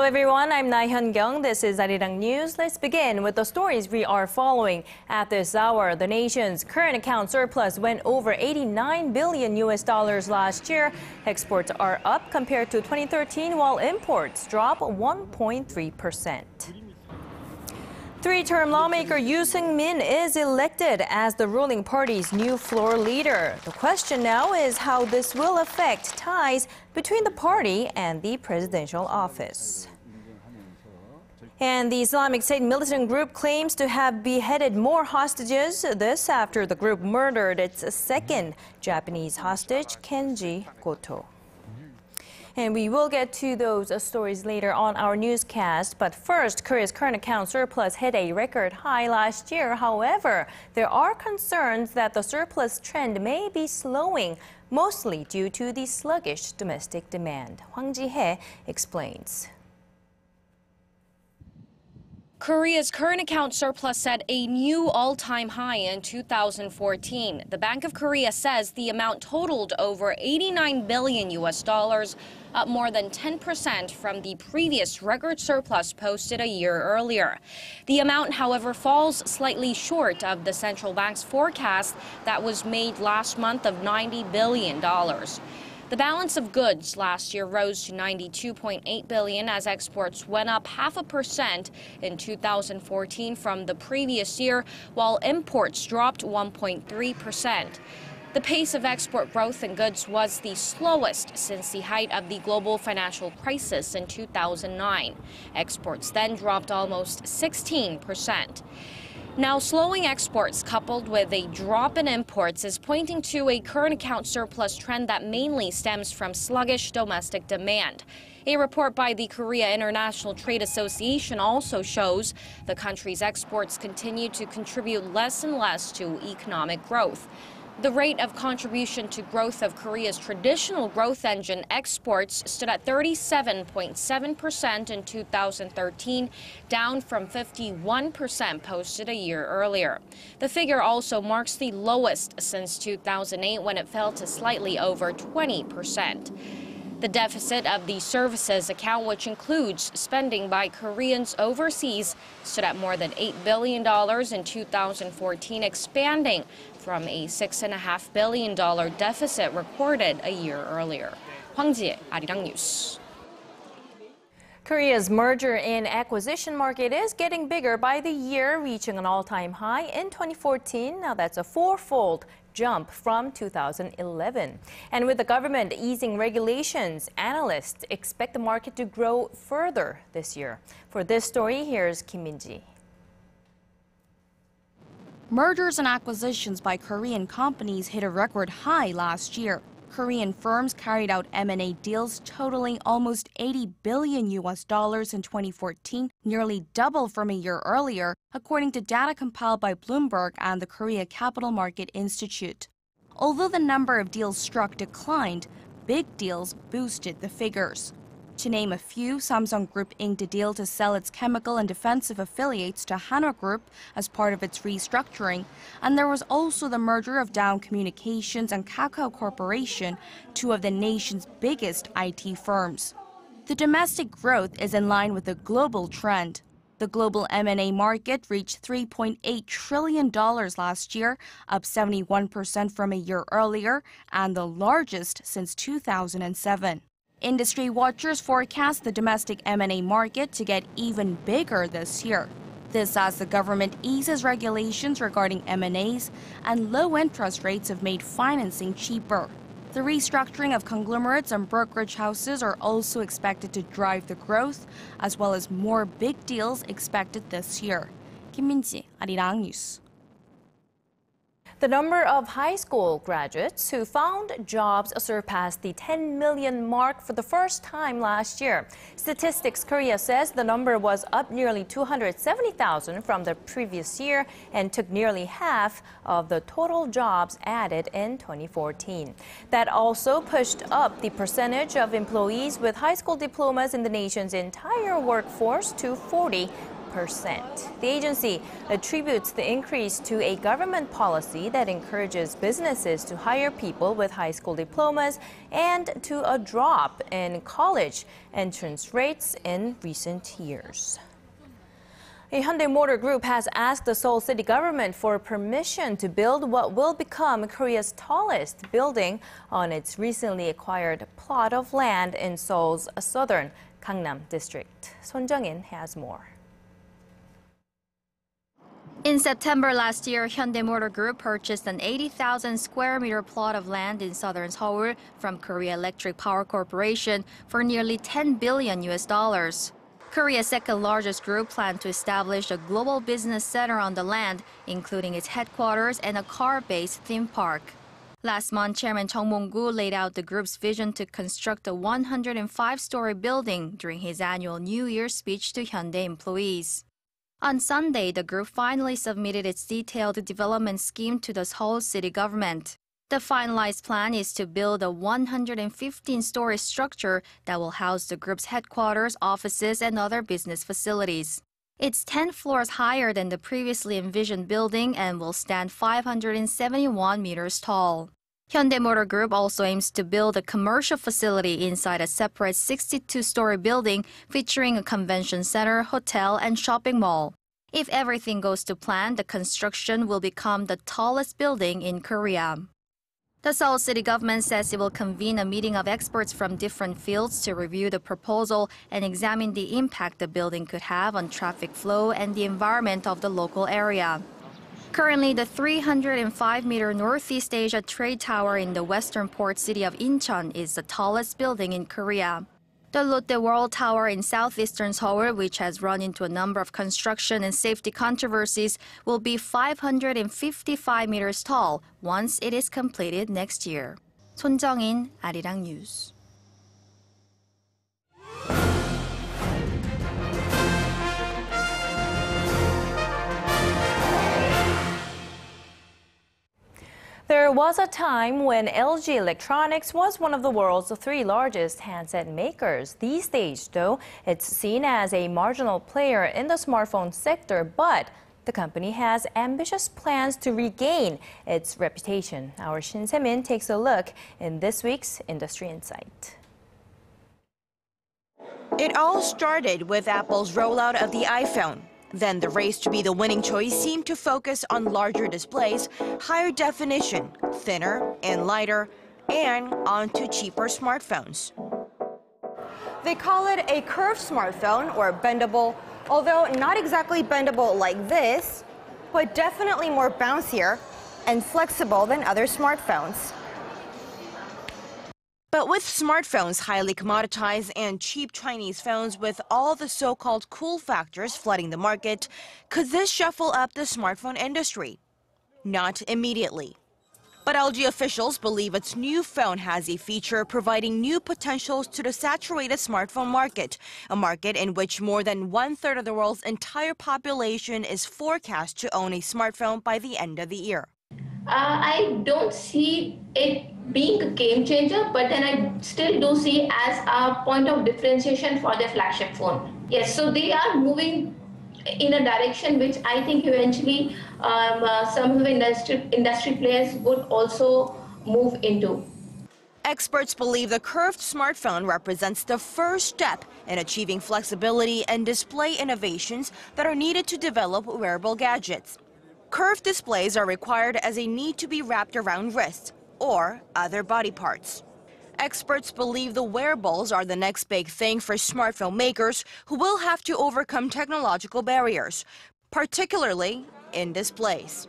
everyone, I'm Laah Hyun-kyung. This is ARIRANG News. Let's begin with the stories we are following. At this hour, the nation's current account surplus went over $89 billion last year. Exports are up compared to 2013, while imports drop 1.3%. Three-term lawmaker Yoo Seong-min is elected as the ruling party's new floor leader. The question now is how this will affect ties between the party and the presidential office. And the Islamic State militant group claims to have beheaded more hostages. This after the group murdered its second Japanese hostage, Kenji Goto. And we will get to those stories later on our newscast. But first, Korea's current account surplus hit a record high last year. However, there are concerns that the surplus trend may be slowing, mostly due to the sluggish domestic demand. Hwang Ji-hye explains. Korea's current account surplus set a new all-time high in 2014. The Bank of Korea says the amount totaled over $89 billion, up more than 10% from the previous record surplus posted a year earlier. The amount, however, falls slightly short of the central bank's forecast that was made last month of $90 billion. The balance of goods last year rose to $92.8 billion as exports went up 0.5% in 2014 from the previous year, while imports dropped 1.3%. The pace of export growth in goods was the slowest since the height of the global financial crisis in 2009. Exports then dropped almost 16%. Now, slowing exports coupled with a drop in imports is pointing to a current account surplus trend that mainly stems from sluggish domestic demand. A report by the Korea International Trade Association also shows the country's exports continue to contribute less and less to economic growth. The rate of contribution to growth of Korea's traditional growth engine exports stood at 37.7% in 2013, down from 51% posted a year earlier. The figure also marks the lowest since 2008, when it fell to slightly over 20%. The deficit of the services account, which includes spending by Koreans overseas, stood at more than $8 billion in 2014, expanding from a $6.5 billion deficit recorded a year earlier. Hwang Ji-hye, ARIRANG News. Korea's merger and acquisition market is getting bigger by the year, reaching an all-time high in 2014. Now that's a fourfold jump from 2011. And with the government easing regulations, analysts expect the market to grow further this year. For this story, here's Kim Min-ji. Mergers and acquisitions by Korean companies hit a record high last year. Korean firms carried out M&A deals totaling almost $80 billion in 2014, nearly double from a year earlier, according to data compiled by Bloomberg and the Korea Capital Market Institute. Although the number of deals struck declined, big deals boosted the figures. To name a few, Samsung Group inked a deal to sell its chemical and defensive affiliates to Hanwha Group as part of its restructuring, and there was also the merger of Daum Communications and Kakao Corporation, two of the nation's biggest IT firms. The domestic growth is in line with the global trend. The global M&A market reached $3.8 trillion last year, up 71% from a year earlier, and the largest since 2007. Industry watchers forecast the domestic M&A market to get even bigger this year. This as the government eases regulations regarding M&As and low interest rates have made financing cheaper. The restructuring of conglomerates and brokerage houses are also expected to drive the growth, as well as more big deals expected this year. Kim Min-ji, ARIRANG News. The number of high school graduates who found jobs surpassed the 10 million mark for the first time last year. Statistics Korea says the number was up nearly 270,000 from the previous year and took nearly half of the total jobs added in 2014. That also pushed up the percentage of employees with high school diplomas in the nation's entire workforce to 40%. The agency attributes the increase to a government policy that encourages businesses to hire people with high school diplomas and to a drop in college entrance rates in recent years. A Hyundai Motor Group has asked the Seoul city government for permission to build what will become Korea's tallest building on its recently acquired plot of land in Seoul's southern Gangnam district. Son Jung-in has more. In September last year, Hyundai Motor Group purchased an 80,000 square meter plot of land in southern Seoul from Korea Electric Power Corporation for nearly $10 billion. Korea's second largest group planned to establish a global business center on the land, including its headquarters and a car-based theme park. Last month, Chairman Chung Mong-gu laid out the group's vision to construct a 105-story building during his annual New Year's speech to Hyundai employees. On Sunday, the group finally submitted its detailed development scheme to the Seoul city government. The finalized plan is to build a 115-story structure that will house the group's headquarters, offices, and other business facilities. It's 10 floors higher than the previously envisioned building and will stand 571 meters tall. Hyundai Motor Group also aims to build a commercial facility inside a separate 62-story building featuring a convention center, hotel, and shopping mall. If everything goes to plan, the construction will become the tallest building in Korea. The Seoul city government says it will convene a meeting of experts from different fields to review the proposal and examine the impact the building could have on traffic flow and the environment of the local area. Currently, the 305-meter Northeast Asia Trade Tower in the western port city of Incheon is the tallest building in Korea. The Lotte World Tower in southeastern Seoul, which has run into a number of construction and safety controversies, will be 555 meters tall once it is completed next year. Son Jung-in, ARIRANG News. There was a time when LG Electronics was one of the world's 3 largest handset makers. These days, though, it's seen as a marginal player in the smartphone sector, but the company has ambitious plans to regain its reputation. Our Shin Se-min takes a look in this week's Industry Insight. It all started with Apple's rollout of the iPhone. Then the race to be the winning choice seemed to focus on larger displays, higher definition, thinner and lighter, and onto cheaper smartphones. They call it a curved smartphone or bendable, although not exactly bendable like this, but definitely more bouncier and flexible than other smartphones. But with smartphones highly commoditized and cheap Chinese phones with all the so-called cool factors flooding the market, could this shuffle up the smartphone industry? Not immediately. But LG officials believe its new phone has a feature providing new potentials to the saturated smartphone market, a market in which more than 1/3 of the world's entire population is forecast to own a smartphone by the end of the year. I don't see it being a game changer, but then I still do see as a point of differentiation for their flagship phone. Yes, so they are moving in a direction which I think eventually some of the industry players would also move into. Experts believe the curved smartphone represents the first step in achieving flexibility and display innovations that are needed to develop wearable gadgets. Curved displays are required as they need to be wrapped around wrists or other body parts. Experts believe the wearables are the next big thing for smartphone makers who will have to overcome technological barriers, particularly in displays.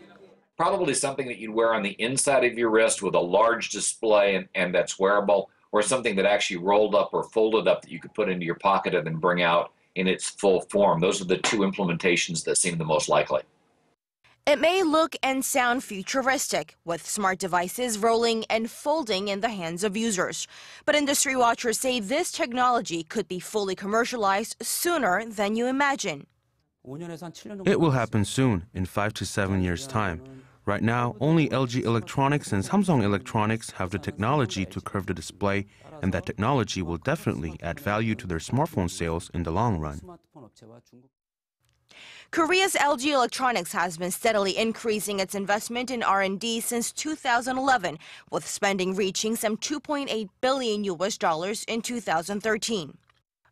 Probably something that you'd wear on the inside of your wrist with a large display and that's wearable, or something that actually rolled up or folded up that you could put into your pocket and then bring out in its full form. Those are the 2 implementations that seem the most likely. It may look and sound futuristic, with smart devices rolling and folding in the hands of users. But industry watchers say this technology could be fully commercialized sooner than you imagine. It will happen soon, in 5 to 7 years' time. Right now, only LG Electronics and Samsung Electronics have the technology to curve the display, and that technology will definitely add value to their smartphone sales in the long run. Korea's LG Electronics has been steadily increasing its investment in R&D since 2011, with spending reaching some $2.8 billion in 2013.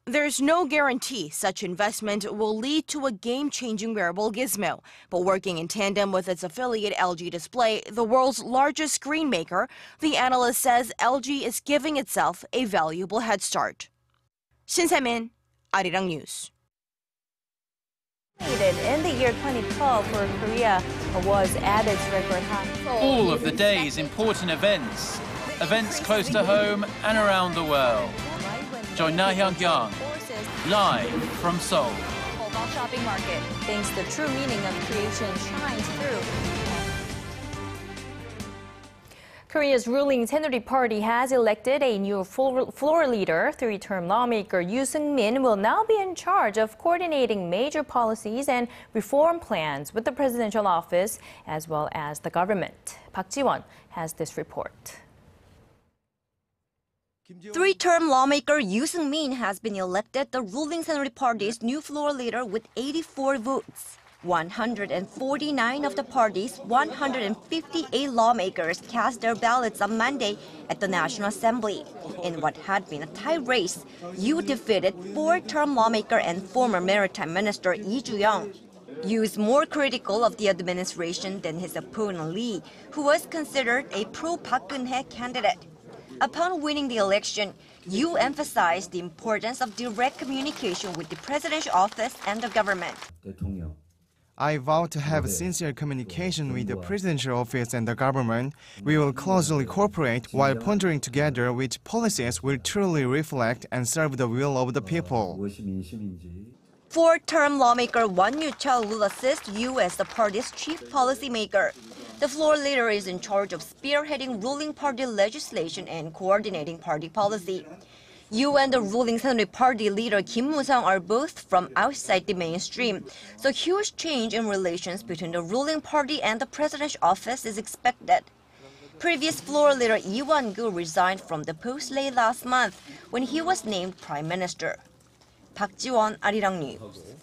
There's no guarantee such investment will lead to a game-changing wearable gizmo, but working in tandem with its affiliate LG Display, the world's largest screen maker, the analyst says LG is giving itself a valuable head start. Shin Se-min, ARIRANG News. In the year 2012 for Korea was at its record high. All of the day's important events close to home and around the world. Join Laah Hyun-kyung live from Seoul. Shopping market thinks the true meaning of creation shines through. Korea's ruling Saenuri Party has elected a new floor leader. Three-term lawmaker Yoo Seong-min will now be in charge of coordinating major policies and reform plans with the presidential office as well as the government. Park Ji-won has this report. Three-term lawmaker Yoo Seong-min has been elected the ruling Saenuri Party's new floor leader with 84 votes. 149 of the party's 158 lawmakers cast their ballots on Monday at the National Assembly. In what had been a tight race, Yoo defeated four-term lawmaker and former maritime minister Lee Joo-young. Yoo is more critical of the administration than his opponent Lee, who was considered a pro-Park Geun-hye candidate. Upon winning the election, Yoo emphasized the importance of direct communication with the presidential office and the government. I vow to have sincere communication with the presidential office and the government. We will closely cooperate while pondering together which policies will truly reflect and serve the will of the people. Four-term lawmaker Won Yu-chul will assist Yoo as the party's chief policymaker. The floor leader is in charge of spearheading ruling party legislation and coordinating party policy. Yoo and the ruling Saenuri Party leader Kim Moo-sung are both from outside the mainstream, so huge change in relations between the ruling party and the presidential office is expected. Previous floor leader Lee Won-gu resigned from the post late last month when he was named prime minister. Park Ji-won, ARIRANG News.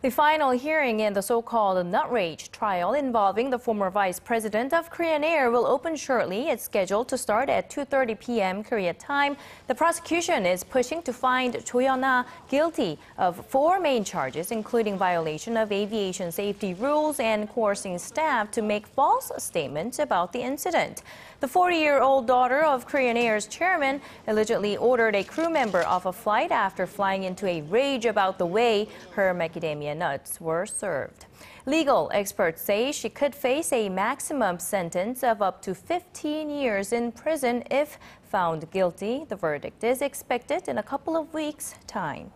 The final hearing in the so-called nut rage trial involving the former vice president of Korean Air will open shortly. It's scheduled to start at 2:30 p.m. Korea time. The prosecution is pushing to find Cho Yeon-ah guilty of 4 main charges, including violation of aviation safety rules and coercing staff to make false statements about the incident. The 40-year-old daughter of Korean Air's chairman allegedly ordered a crew member off a flight after flying into a rage about the way her macadamia nuts were served. Legal experts say she could face a maximum sentence of up to 15 years in prison if found guilty. The verdict is expected in a couple of weeks' time.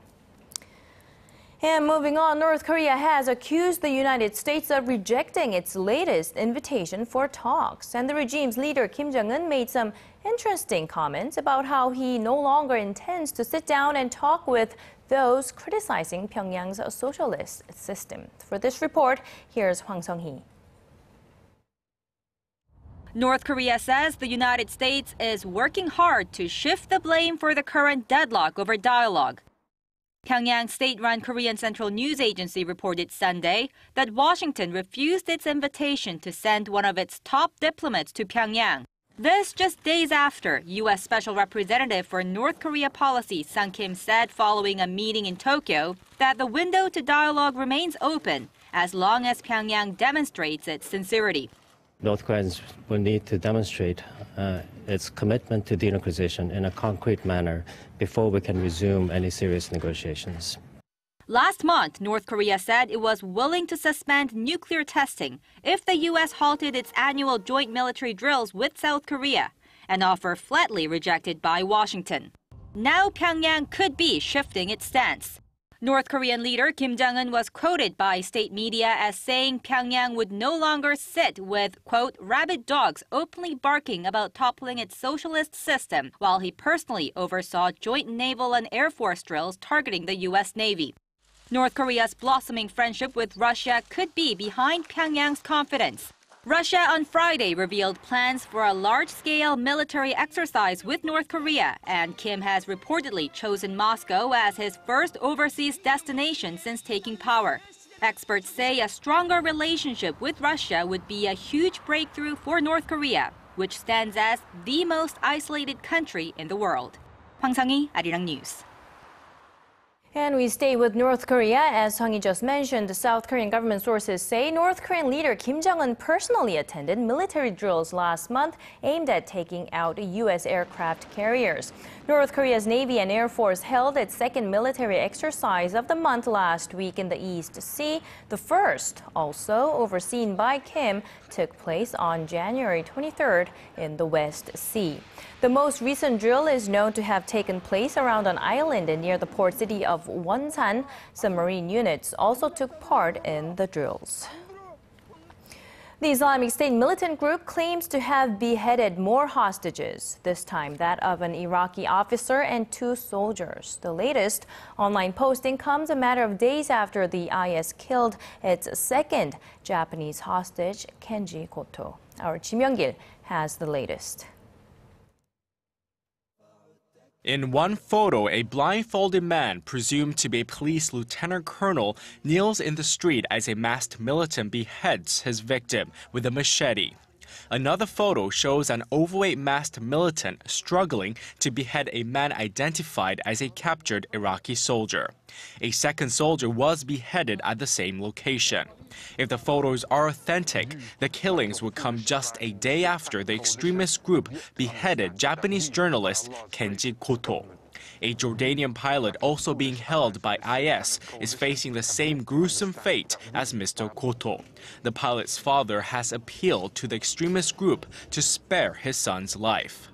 And moving on, North Korea has accused the United States of rejecting its latest invitation for talks. And the regime's leader Kim Jong-un made some interesting comments about how he no longer intends to sit down and talk with those criticizing Pyongyang's socialist system. For this report, here's Hwang Sung-hee. North Korea says the United States is working hard to shift the blame for the current deadlock over dialogue. Pyongyang's state-run Korean Central News Agency reported Sunday that Washington refused its invitation to send one of its top diplomats to Pyongyang. This just days after U.S. Special Representative for North Korea Policy Sung Kim said following a meeting in Tokyo that the window to dialogue remains open as long as Pyongyang demonstrates its sincerity. North Koreans will need to demonstrate its commitment to denuclearization in a concrete manner before we can resume any serious negotiations. Last month, North Korea said it was willing to suspend nuclear testing if the U.S. halted its annual joint military drills with South Korea, an offer flatly rejected by Washington. Now Pyongyang could be shifting its stance. North Korean leader Kim Jong-un was quoted by state media as saying Pyongyang would no longer sit with, quote, rabid dogs openly barking about toppling its socialist system, while he personally oversaw joint naval and air force drills targeting the U.S. Navy. North Korea's blossoming friendship with Russia could be behind Pyongyang's confidence. Russia on Friday revealed plans for a large-scale military exercise with North Korea, and Kim has reportedly chosen Moscow as his first overseas destination since taking power. Experts say a stronger relationship with Russia would be a huge breakthrough for North Korea, which stands as the most isolated country in the world. Hwang Sang-hee, ARIRANG News. And we stay with North Korea. As Sung-hee just mentioned, the South Korean government sources say North Korean leader Kim Jong-un personally attended military drills last month aimed at taking out U.S. aircraft carriers. North Korea's Navy and Air Force held its second military exercise of the month last week in the East Sea. The first, also overseen by Kim, took place on January 23rd in the West Sea. The most recent drill is known to have taken place around an island near the port city of Wonsan. Submarine units also took part in the drills. The Islamic State militant group claims to have beheaded more hostages, this time that of an Iraqi officer and 2 soldiers. The latest online posting comes a matter of days after the IS killed its second Japanese hostage, Kenji Goto. Our Ji Myung-gil has the latest. In one photo, a blindfolded man, presumed to be a police lieutenant colonel, kneels in the street as a masked militant beheads his victim with a machete. Another photo shows an overweight masked militant struggling to behead a man identified as a captured Iraqi soldier. A second soldier was beheaded at the same location. If the photos are authentic, the killings would come just a day after the extremist group beheaded Japanese journalist Kenji Goto. A Jordanian pilot also being held by IS is facing the same gruesome fate as Mr. Goto. The pilot's father has appealed to the extremist group to spare his son's life.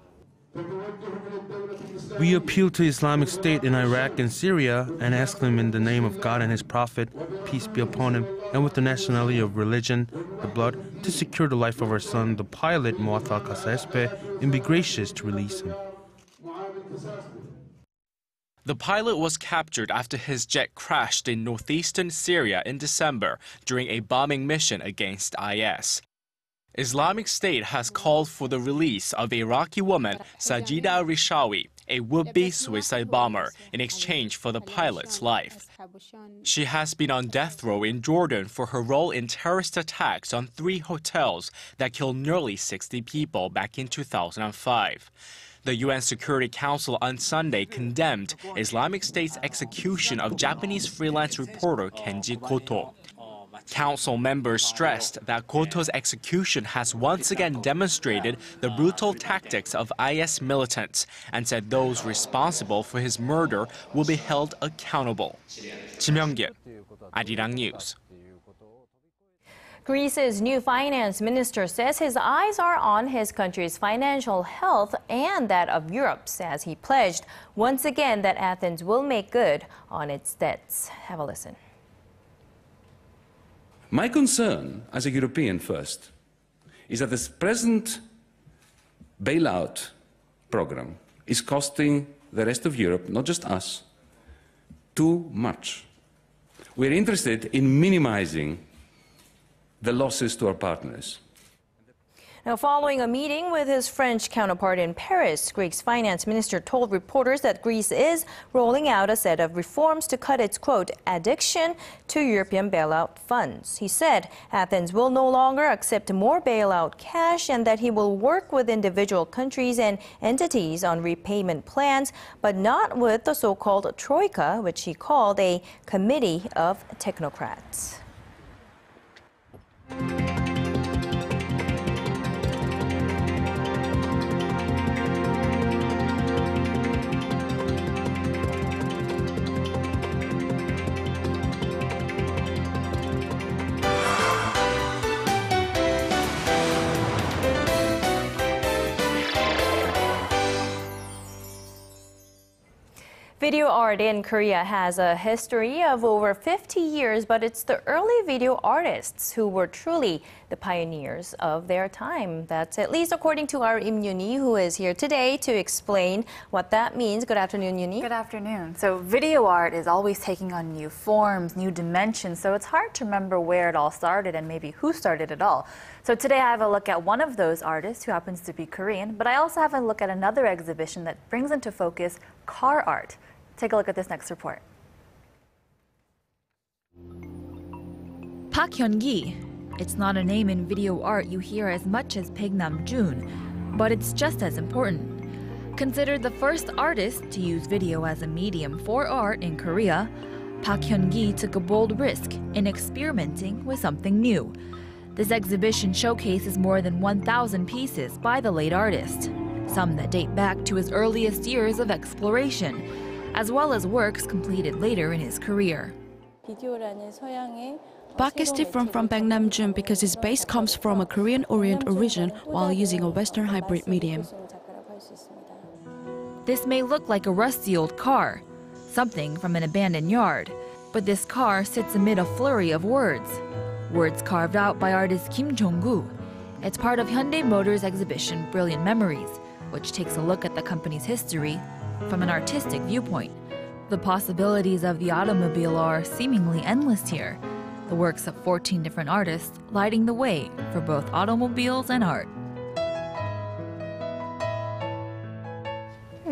We appeal to Islamic State in Iraq and Syria and ask them in the name of God and His Prophet, peace be upon him, and with the nationality of religion, the blood, to secure the life of our son, the pilot Muathal Kasespe, and be gracious to release him. The pilot was captured after his jet crashed in northeastern Syria in December during a bombing mission against IS. Islamic State has called for the release of Iraqi woman Sajida Rishawi, a would-be suicide bomber, in exchange for the pilot's life. She has been on death row in Jordan for her role in terrorist attacks on 3 hotels that killed nearly 60 people back in 2005. The UN Security Council on Sunday condemned Islamic State's execution of Japanese freelance reporter Kenji Goto. Council members stressed that Goto's execution has once again demonstrated the brutal tactics of IS militants and said those responsible for his murder will be held accountable. Ji Myung-gil, ARIRANG News. Greece's new finance minister says his eyes are on his country's financial health and that of Europe's, as he pledged once again that Athens will make good on its debts. Have a listen. My concern as a European first is that this present bailout program is costing the rest of Europe, not just us, too much. We're interested in minimizing the losses to our partners. Now, following a meeting with his French counterpart in Paris, Greece's finance minister told reporters that Greece is rolling out a set of reforms to cut its, quote, addiction to European bailout funds. He said Athens will no longer accept more bailout cash and that he will work with individual countries and entities on repayment plans, but not with the so-called Troika, which he called a committee of technocrats. Video art in Korea has a history of over 50 years, but it's the early video artists who were truly the pioneers of their time. That's at least according to our Im Yoon-hee, who is here today to explain what that means. Good afternoon, Yoon-hee. Good afternoon. So video art is always taking on new forms, new dimensions, so it's hard to remember where it all started and maybe who started it all. So today I have a look at one of those artists who happens to be Korean, but I also have a look at another exhibition that brings into focus car art. Take a look at this next report. Park Hyun-gi. It's not a name in video art you hear as much as Baek Nam-jun, but it's just as important. Considered the first artist to use video as a medium for art in Korea, Park Hyun-gi took a bold risk in experimenting with something new. This exhibition showcases more than 1,000 pieces by the late artist, some that date back to his earliest years of exploration, as well as works completed later in his career. Park is different from Baek Nam-jun because his base comes from a Korean-Orient origin while using a Western hybrid medium. This may look like a rusty old car, something from an abandoned yard, but this car sits amid a flurry of words carved out by artist Kim Jong-gu. It's part of Hyundai Motor's exhibition Brilliant Memories, which takes a look at the company's history from an artistic viewpoint. The possibilities of the automobile are seemingly endless here. The works of 14 different artists lighting the way for both automobiles and art.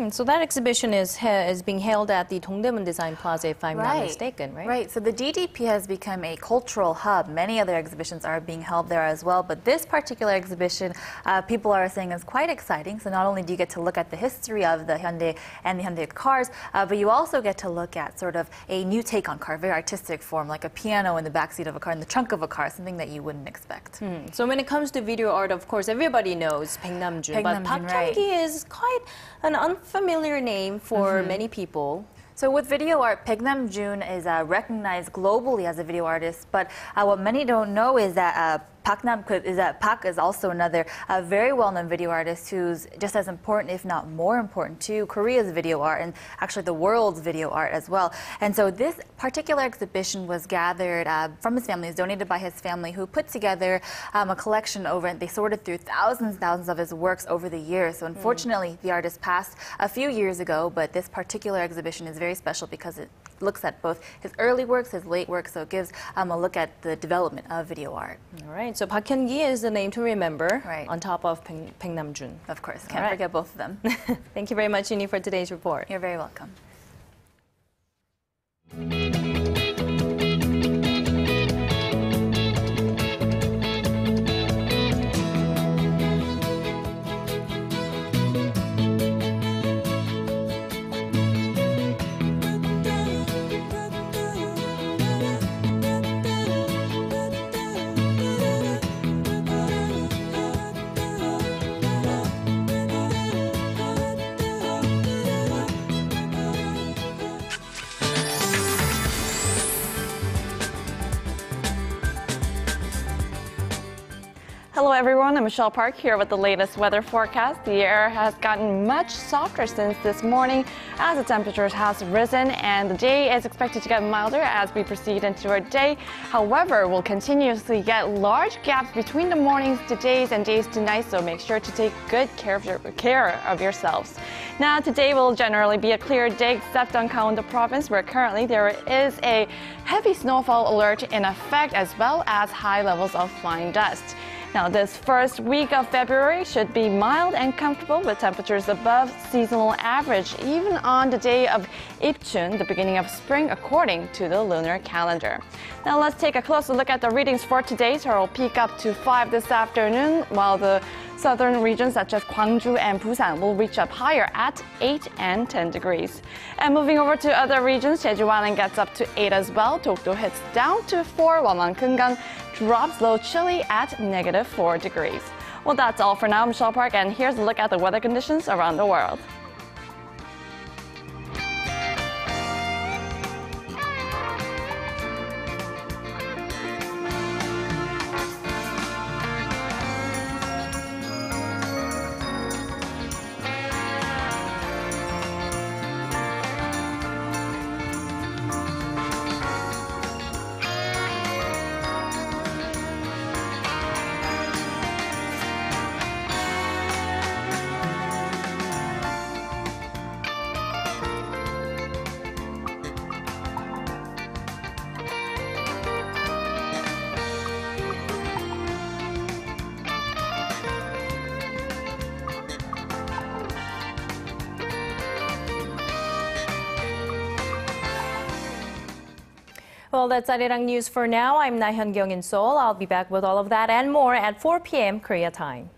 So that exhibition is being held at the Dongdaemun Design Plaza, if I'm not mistaken, right? Right. So the DDP has become a cultural hub. Many other exhibitions are being held there as well, but this particular exhibition, people are saying is quite exciting. So not only do you get to look at the history of the Hyundai and the Hyundai cars, but you also get to look at sort of a new take on car, very artistic form, like a piano in the backseat of a car, in the trunk of a car, something that you wouldn't expect. So when it comes to video art, of course, everybody knows Baek Nam-jun, but Park Hyun-gi is quite an unfamiliar name for many people. So with video art, Baek Nam-jun is recognized globally as a video artist, but what many don't know is that Park is also another very well-known video artist who's just as important, if not more important, to Korea's video art and actually the world's video art as well. And so this particular exhibition was gathered from his family, it was donated by his family, who put together a collection over, and they sorted through thousands of his works over the years. So unfortunately, the artist passed a few years ago, but this particular exhibition is very special because it looks at both his early works, his late works, so it gives a look at the development of video art. All right, so Park Hyun-gi is the name to remember on top of Baek Nam-jun. Of course, can't forget both of them. Thank you very much, Uni, for today's report. You're very welcome. Hello everyone, I'm Michelle Park here with the latest weather forecast. The air has gotten much softer since this morning as the temperatures has risen, and the day is expected to get milder as we proceed into our day. However, we'll continuously get large gaps between the mornings to days and days to nights, so make sure to take good care of yourselves. Now, today will generally be a clear day except on Gangwon province, where currently there is a heavy snowfall alert in effect, as well as high levels of flying dust. Now, this first week of February should be mild and comfortable with temperatures above seasonal average, even on the day of Ipchun, the beginning of spring, according to the lunar calendar. Now, let's take a closer look at the readings for today. So it'll peak up to 5 this afternoon, while the southern regions such as Gwangju and Busan will reach up higher at 8 and 10 degrees. And moving over to other regions, Jeju Island gets up to 8 as well. Dokdo hits down to 4, while Mangungang drops low chilly at -4 degrees. Well, that's all for now. I'm Michelle Park, and here's a look at the weather conditions around the world. Well, that's ARIRANG News for now. I'm Laah Hyun-kyung in Seoul. I'll be back with all of that and more at 4 p.m. Korea time.